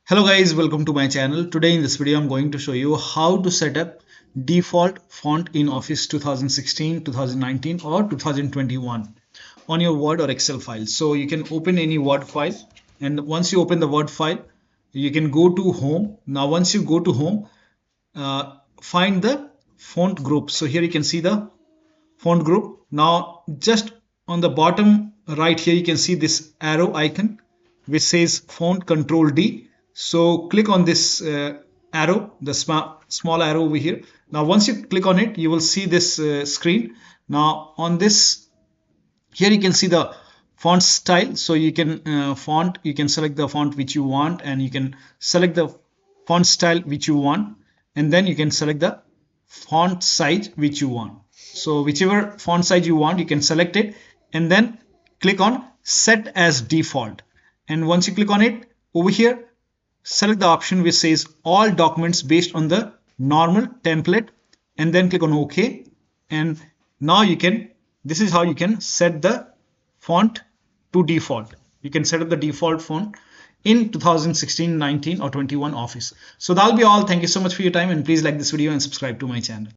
Hello guys, welcome to my channel. Today in this video I'm going to show you how to set up default font in Office 2016, 2019 or 2021 on your Word or Excel file. So you can open any Word file, and once you open the Word file you can go to home. Now once you go to home, find the font group. So here you can see the font group. Now just on the bottom right here you can see this arrow icon which says font control D. So click on this arrow, the small arrow over here. Now once you click on it you will see this screen. Now on this here you can see the font style. So you can you can select the font which you want, and you can select the font style which you want, and then you can select the font size which you want. So whichever font size you want you can select it, and then click on set as default. And once you click on it, over here select the option which says all documents based on the normal template, and then click on OK. And now you can, this is how you can set the font to default. You can set up the default font in 2016, 19 or 21 Office. So that'll be all. Thank you so much for your time, and please like this video and subscribe to my channel.